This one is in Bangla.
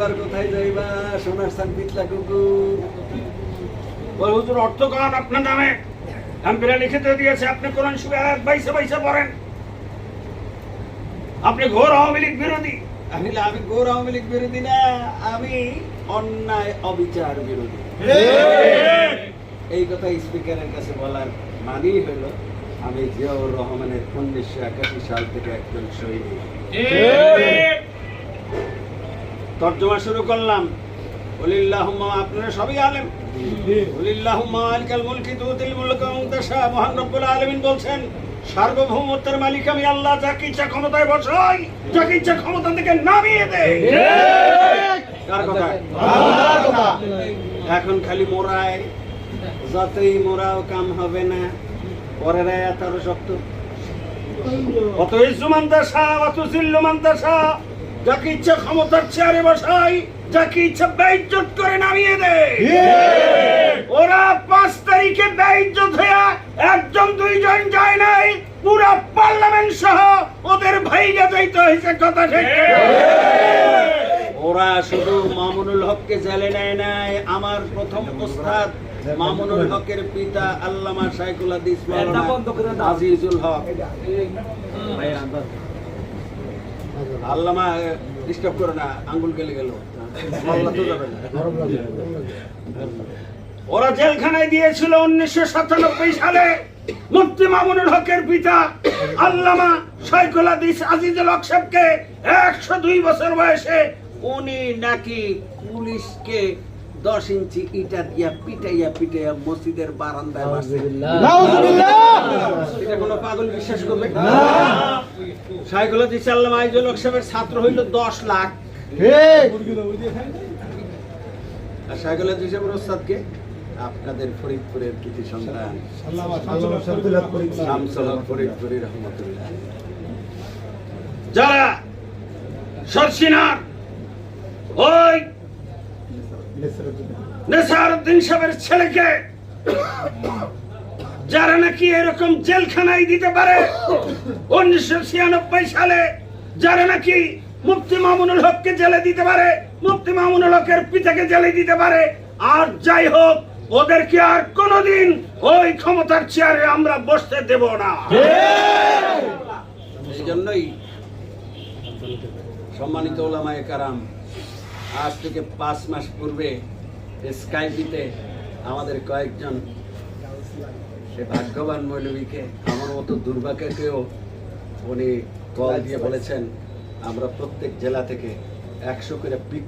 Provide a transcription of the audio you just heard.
আবার কোথায় যাইবা সোনার সান পিতলা কুকুর? ওই হুজুর অর্থ কান আপনার নামে এমপিরা লিখিত দিয়েছে, আপনি কোরআন শরীফের আয়াত বাইসে বাইসে পড়েন। আপনি ঘোর আওয়ামী লীগ বিরোধী। আমি ঘোর আওয়ামী লীগ বিরোধী না, আমি অন্যায় অবিচার বিরোধী। এই কথা স্পিকারের কাছে বলার মানেই হইল আমি জিয়াউর রহমানের 1981 সাল থেকে একজন সৈনিক। তর্জমা শুরু করলাম। ওলিল্লাহুম্মা, আপনারা সবই আলেম। ওলিল্লাহুম্মা মালিকাল মুলকি তুতিল মুলকা মান তাশা। মহান রব্বুল আলামিন বলছেন, সার্বভৌমত্বের মালিক আমি আল্লাহ, যাকে ইচ্ছা ক্ষমতায় বসাই, যাকে ইচ্ছা ক্ষমতা থেকে নামিয়ে দেয়। কার কথা? আল্লাহর কথা। এখন খালি মোরায়, যতই মোরাও কাম হবে না, পরের আয়াত আরো শক্ত। অত ইজ্জু মান তাশা ওয়া তুযিল্লু মান তাশা, যাকে ইচ্ছা ক্ষমতার চেয়ারে বসাই, যাকে ইচ্ছা বেইজ্জত করে নামিয়ে দেয়। ওরা 5 তারিখে বেইজ্জত হয়ে একজন দুইজন যায় নাই, পুরো পার্লামেন্ট সহ ওদের ভাইরা যাইতে হয়েছে। কথা ঠিক? ওরা শুধু মামুনুল হককে জেলে নেয় নাই, আমার প্রথম ওস্তাদ মামুনুল হকের পিতা আল্লামা শাইখুল হাদিস মাওলানা আজিজুল হক। আল্লামা ডিস্টার্ব করে না, আঙ্গুল গেলে গেল, আল্লাহ তো যাবে না। ওরা জেলখানায় দিয়েছিল 1997 সালে মুফতি মামুনুল হকের পিতা আল্লামা শাইখুল হাদিস আজিজুল হক সাহেবকে। 102 বছর বয়সে উনি নাকি পুলিশকে 10 ইঞ্চি ইটা দিয়া পিটাইয়া মসজিদের বারান্দায় মারছে। এটা কোনো পাগল বিশ্বাস করবে? শাইখুল হাদিস আল্লামা আজিজুল হক সাহেবের ছাত্র হইল 10 লাখ। আর শাইখুল হাদিস সাহেবের ওস্তাদকে আপনাদের ফরিদপুরের কৃতি সন্তান শামসুল হক ফরিদপুরি রহমতুল্লাহ। যারা সরসিনার ওই নেসারউদ্দিন সাহেবের ছেলেকে, যারা নাকি এরকম জেলখানায় দিতে পারে 1996 সালে, যারা নাকি মুফতি মামুনুল হককে জেলে দিতে পারে, মুফতি মামুনুল হকের পিতাকে জেলে দিতে পারে, আর যাই হোক ওদেরকে আর কোনোদিন ওই ক্ষমতার চেয়ারে আমরা বসতে দেব না। এই জন্যই সম্মানিত ওলামায়ে কেরাম, আজ থেকে 5 মাস পূর্বে স্কাইপিতে আমাদের কয়েকজন সে ভাগ্যবান মৌলবীকে, আমার মতো দুর্ভাগ্যকেও উনি কল দিয়ে বলেছেন আমরা প্রত্যেক জেলা থেকে 100 করে